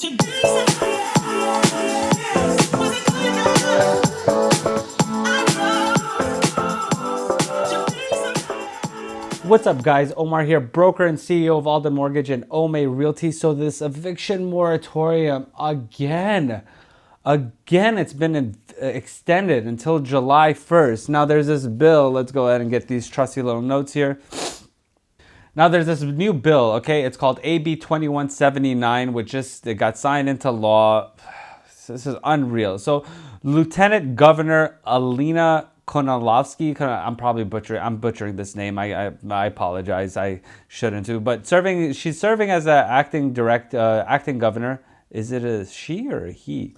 What's up, guys? Omar here, broker and CEO of Alden Mortgage and Ome Realty. So this eviction moratorium, again, it's been extended until July 1st. Now there's this bill. Let's go ahead and get these trusty little notes here. Now there's this new bill, okay? It's called AB2179, which it got signed into law. This is unreal. So Lieutenant Governor Alina Konalovsky, I'm probably butchering this name. I apologize. I shouldn't too. But she's serving as an acting governor. Is it a she or a he?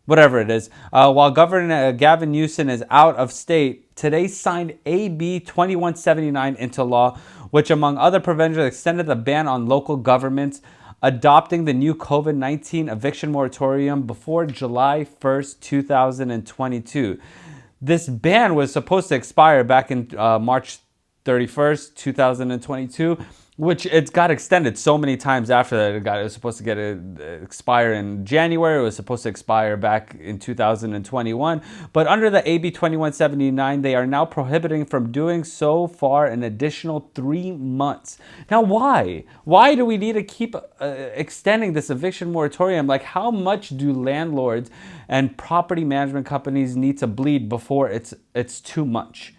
Whatever it is. While Governor Gavin Newsom is out of state, today signed AB 2179 into law, which among other provisions extended the ban on local governments adopting the new COVID-19 eviction moratorium before July 1st, 2022. This ban was supposed to expire back in March 31st, 2022, which it got extended so many times after that. It was supposed to expire in January. It was supposed to expire back in 2021. But under the AB 2179, they are now prohibiting from doing so for an additional 3 months. Now, why? Why do we need to keep extending this eviction moratorium? Like, how much do landlords and property management companies need to bleed before it's too much?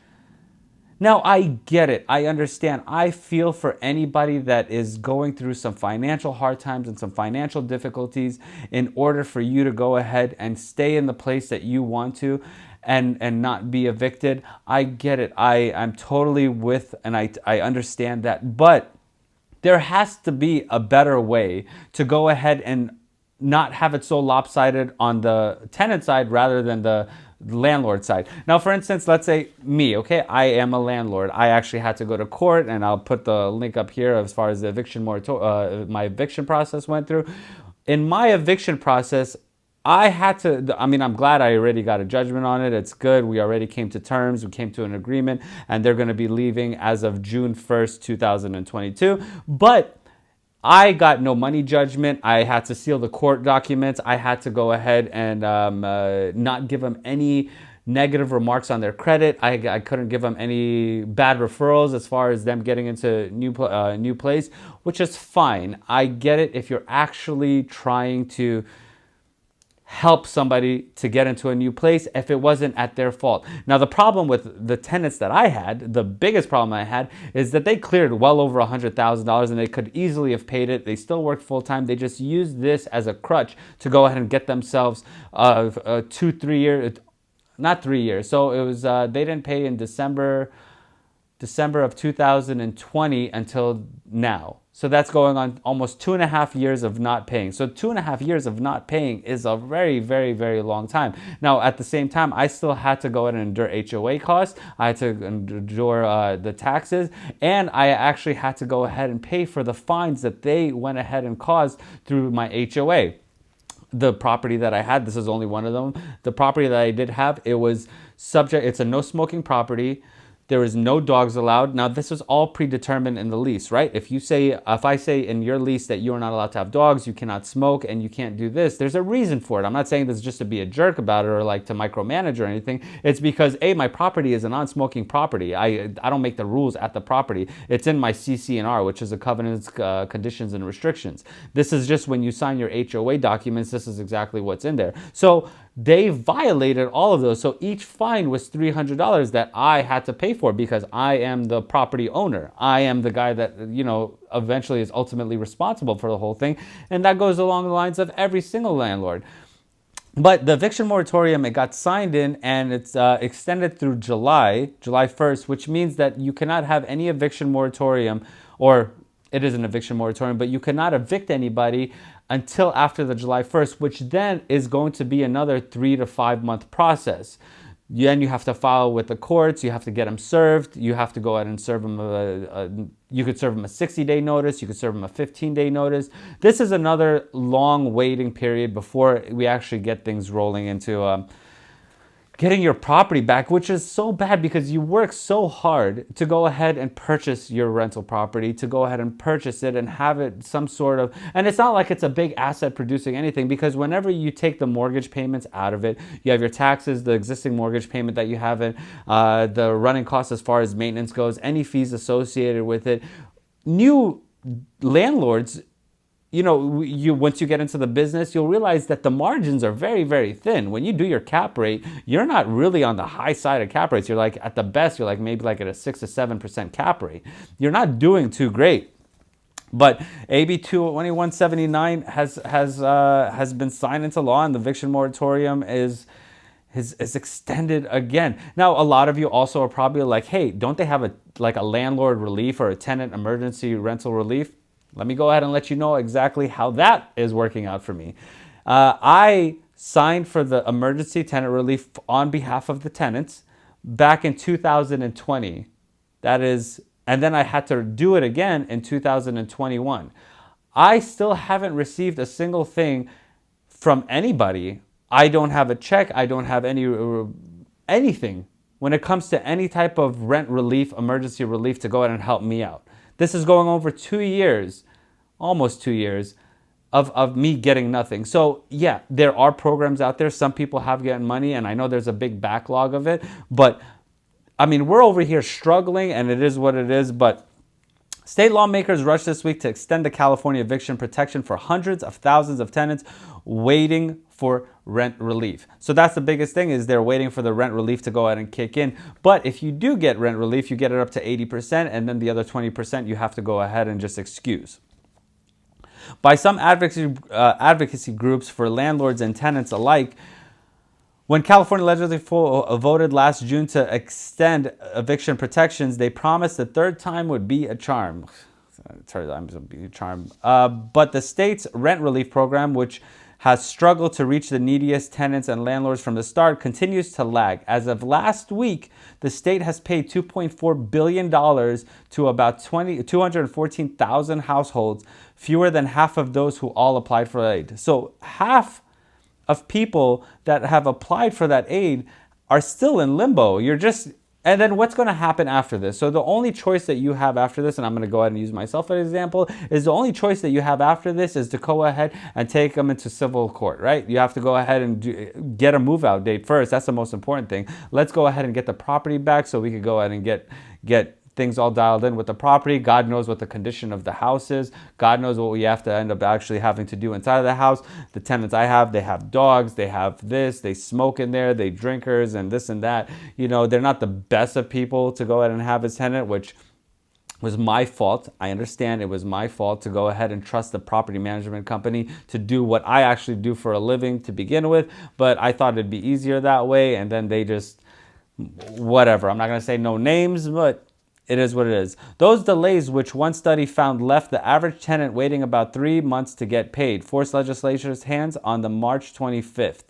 Now, I get it. I understand. I feel for anybody that is going through some financial hard times and some financial difficulties in order for you to go ahead and stay in the place that you want to and not be evicted. I get it. I'm totally with, and I understand that. But there has to be a better way to go ahead and not have it so lopsided on the tenant side rather than the landlord side. Now, for instance, let's say me, okay? I am a landlord. I actually had to go to court, and I'll put the link up here as far as the eviction my eviction process went through. In my eviction process, I'm glad I already got a judgment on it. It's good. We already came to terms. We came to an agreement, and they're going to be leaving as of June 1st, 2022. But I got no money judgment. I had to seal the court documents. I had to go ahead and not give them any negative remarks on their credit. I couldn't give them any bad referrals as far as them getting into new place, which is fine. I get it if you're actually trying to help somebody to get into a new place if it wasn't at their fault. Now, the problem with the tenants that I had, the biggest problem I had, is that they cleared well over $100,000 and they could easily have paid it. They still worked full time. They just used this as a crutch to go ahead and get themselves 3 years, not 3 years. So it was they didn't pay in December of 2020 until now. So that's going on almost 2.5 years of not paying. So 2.5 years of not paying is a very, very, very long time. Now, at the same time, I still had to go ahead and endure HOA costs. I had to endure the taxes. And I actually had to go ahead and pay for the fines that they went ahead and caused through my HOA. The property that I had, this is only one of them. The property that I did have, it's a no smoking property. There is no dogs allowed. Now, this is all predetermined in the lease, right? If I say in your lease that you are not allowed to have dogs, you cannot smoke, and you can't do this, there's a reason for it. I'm not saying this just to be a jerk about it or like to micromanage or anything. It's because, my property is a non-smoking property. I don't make the rules at the property. It's in my CC&R, which is the covenants, conditions, and restrictions. This is just when you sign your HOA documents, this is exactly what's in there. So they violated all of those. So each fine was $300 that I had to pay for because I am the property owner. I am the guy that, eventually is ultimately responsible for the whole thing. And that goes along the lines of every single landlord. But the eviction moratorium, it got signed in and it's extended through July 1st, which means that you cannot have any eviction moratorium, or it is an eviction moratorium, but you cannot evict anybody until after the July 1st, which then is going to be another 3 to 5 month process. Then you have to file with the courts. You have to get them served. You have to go ahead and serve them you could serve them a 60-day notice. You could serve them a 15-day notice. This is another long waiting period before we actually get things rolling into getting your property back, which is so bad because you work so hard to go ahead and purchase your rental property, to go ahead and purchase it and have it some sort of, and it's not like it's a big asset producing anything, because whenever you take the mortgage payments out of it, you have your taxes, the existing mortgage payment that you have in, the running costs as far as maintenance goes, any fees associated with it. New landlords, once you get into the business, you'll realize that the margins are very, very thin. When you do your cap rate, you're not really on the high side of cap rates. You're like, at the best, you're like maybe like at a 6 to 7% cap rate. You're not doing too great. But AB2179 has been signed into law, and the eviction moratorium is extended again. Now, a lot of you also are probably like, hey, don't they have a landlord relief or a tenant emergency rental relief? Let me go ahead and let you know exactly how that is working out for me. I signed for the emergency tenant relief on behalf of the tenants back in 2020. And then I had to do it again in 2021. I still haven't received a single thing from anybody. I don't have a check. I don't have anything when it comes to any type of rent relief, emergency relief to go ahead and help me out. This is going over 2 years, almost 2 years, of me getting nothing. So yeah, there are programs out there. Some people have gotten money, and I know there's a big backlog of it. But I mean, we're over here struggling, and it is what it is. But state lawmakers rushed this week to extend the California eviction protection for hundreds of thousands of tenants waiting for rent relief. So that's the biggest thing, is they're waiting for the rent relief to go ahead and kick in. But if you do get rent relief, you get it up to 80%, and then the other 20% you have to go ahead and just excuse. By some advocacy groups for landlords and tenants alike, when California legislature voted last June to extend eviction protections, they promised the third time would be a charm. But the state's rent relief program, which has struggled to reach the neediest tenants and landlords from the start, continues to lag. As of last week, the state has paid $2.4 billion to about 214,000 households, fewer than half of those who all applied for aid. So half of people that have applied for that aid are still in limbo. And then what's going to happen after this? So the only choice that you have after this, and I'm going to go ahead and use myself as an example, is the only choice that you have after this is to go ahead and take them into civil court, right? You have to go ahead and get a move-out date first. That's the most important thing. Let's go ahead and get the property back so we can go ahead and get things all dialed in with the property. God knows what the condition of the house is. God knows what we have to end up actually having to do inside of the house. The tenants I have, they have dogs, they have this, they smoke in there, they drinkers and this and that. They're not the best of people to go ahead and have as tenant, which was my fault. I understand it was my fault to go ahead and trust the property management company to do what I actually do for a living to begin with. But I thought it'd be easier that way. And then they just, whatever. I'm not going to say no names, but it is what it is. Those delays, which one study found left the average tenant waiting about 3 months to get paid, forced legislature's hands on the March 24th.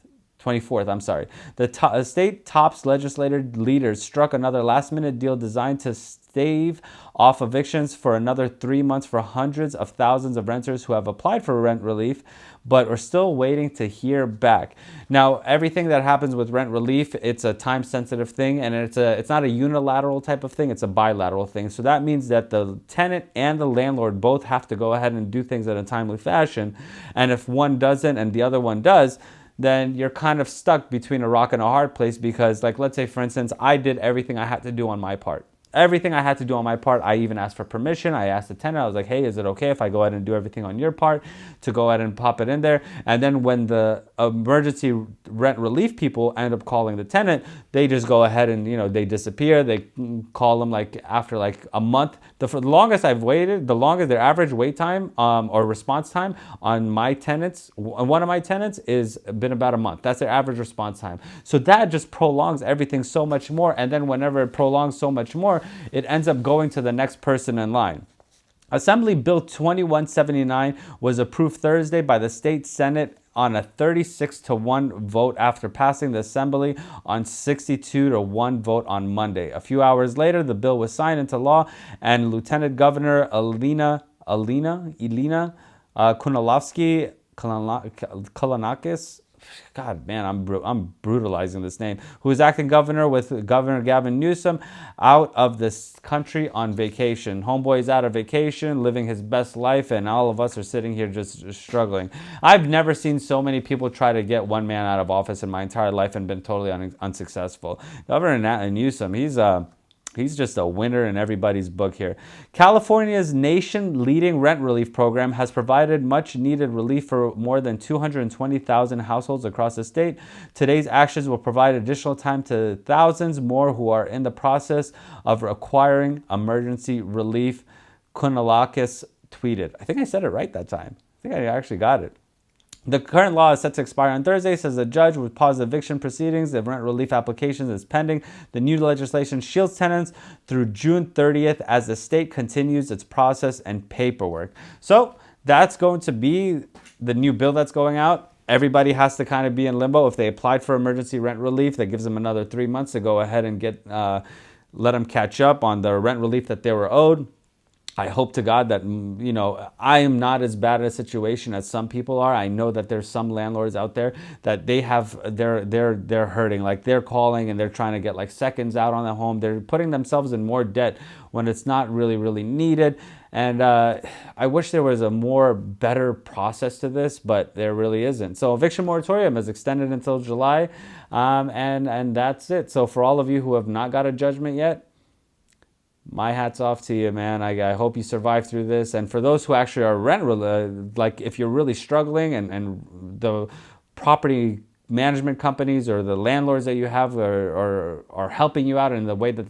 The state TOPS legislator leaders struck another last-minute deal designed to stave off evictions for another 3 months for hundreds of thousands of renters who have applied for rent relief but are still waiting to hear back. Now, everything that happens with rent relief, it's a time-sensitive thing, and it's not a unilateral type of thing, it's a bilateral thing. So that means that the tenant and the landlord both have to go ahead and do things in a timely fashion. And if one doesn't and the other one does, then you're kind of stuck between a rock and a hard place, because, like, let's say, for instance, I did everything I had to do on my part. Everything I had to do on my part. I even asked for permission. I asked the tenant, I was like, hey, is it okay if I go ahead and do everything on your part to go ahead and pop it in there? And then when the emergency rent relief people end up calling the tenant, they just go ahead and, they disappear. They call them like after like a month. The longest I've waited, the longest their average wait time or response time on my tenants, one of my tenants, is been about a month. That's their average response time. So that just prolongs everything so much more. And then whenever it prolongs so much more, it ends up going to the next person in line. Assembly Bill 2179 was approved Thursday by the state Senate on a 36-1 vote after passing the Assembly on 62-1 vote on Monday. A few hours later, the bill was signed into law, and Lieutenant Governor Elena Kunalovsky Kalanakis God, man, I'm brutalizing this name, who is acting governor with Governor Gavin Newsom, out of this country on vacation. Homeboy's out of vacation, living his best life, and all of us are sitting here just struggling. I've never seen so many people try to get one man out of office in my entire life and been totally unsuccessful. Governor Newsom, he's just a winner in everybody's book here. California's nation-leading rent relief program has provided much-needed relief for more than 220,000 households across the state. Today's actions will provide additional time to thousands more who are in the process of acquiring emergency relief, Kunalakis tweeted. I think I said it right that time. I think I actually got it. The current law is set to expire on Thursday, says the judge, with paused eviction proceedings. The rent relief applications is pending. The new legislation shields tenants through June 30th as the state continues its process and paperwork. So that's going to be the new bill that's going out. Everybody has to kind of be in limbo. If they applied for emergency rent relief, that gives them another 3 months to go ahead and let them catch up on the rent relief that they were owed. I hope to God that, I am not as bad a situation as some people are. I know that there's some landlords out there that they're hurting. Like, they're calling and they're trying to get like seconds out on the home. They're putting themselves in more debt when it's not really, really needed. And I wish there was a better process to this, but there really isn't. So eviction moratorium is extended until July, and that's it. So for all of you who have not got a judgment yet, my hat's off to you, man. I hope you survive through this. And for those who actually are like if you're really struggling and the property management companies or the landlords that you have are helping you out in the way that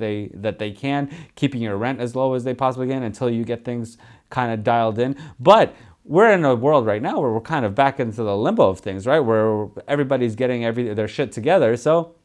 they can, keeping your rent as low as they possibly can until you get things kind of dialed in. But we're in a world right now where we're kind of back into the limbo of things, right? Where everybody's getting their shit together. So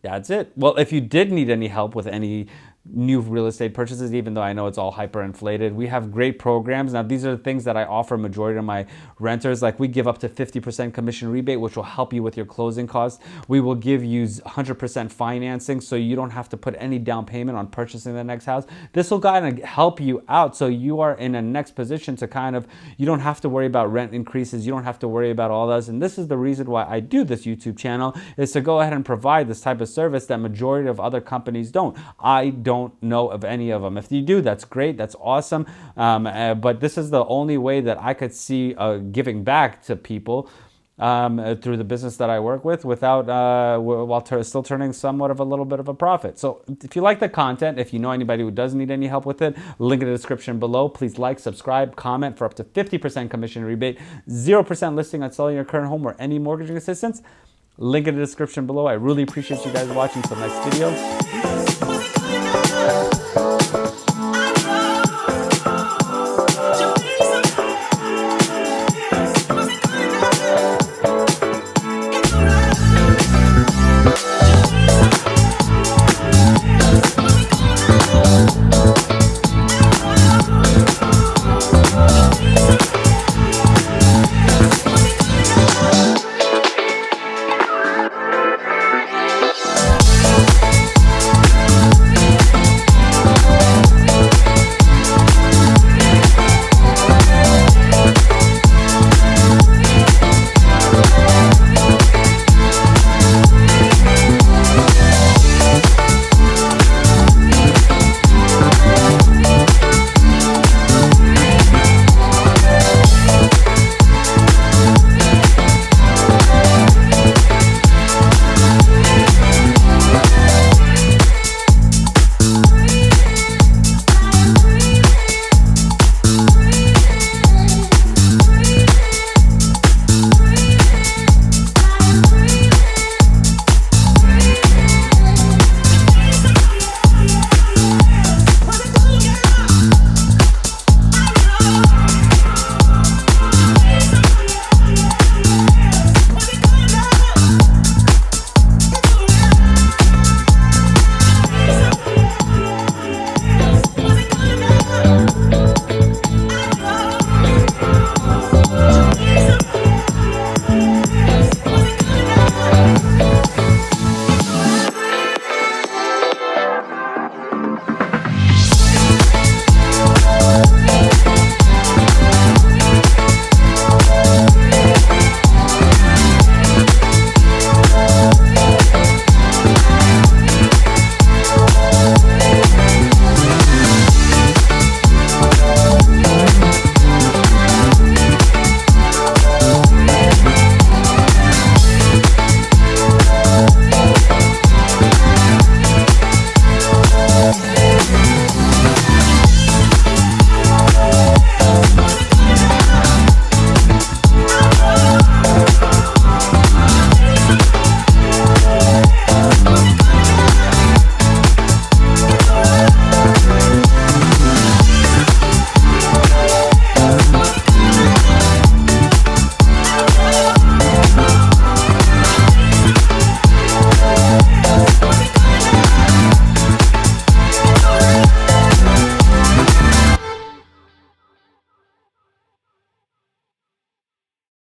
that's it. Well, if you did need any help with any new real estate purchases, even though I know it's all hyperinflated, we have great programs. Now, these are the things that I offer majority of my renters. Like, we give up to 50% commission rebate, which will help you with your closing costs. We will give you 100% financing, so you don't have to put any down payment on purchasing the next house. This will kind of help you out, so you are in a next position to you don't have to worry about rent increases. You don't have to worry about all those. And this is the reason why I do this YouTube channel, is to go ahead and provide this type of service that majority of other companies don't. I don't know of any of them. If you do, that's great. That's awesome. But this is the only way that I could see giving back to people through the business that I work with without while still turning somewhat of a little bit of a profit. So if you like the content, if you know anybody who does need any help with it, link in the description below. Please like, subscribe, comment for up to 50% commission rebate, 0% listing on selling your current home or any mortgaging assistance. Link in the description below. I really appreciate you guys watching. Till next video.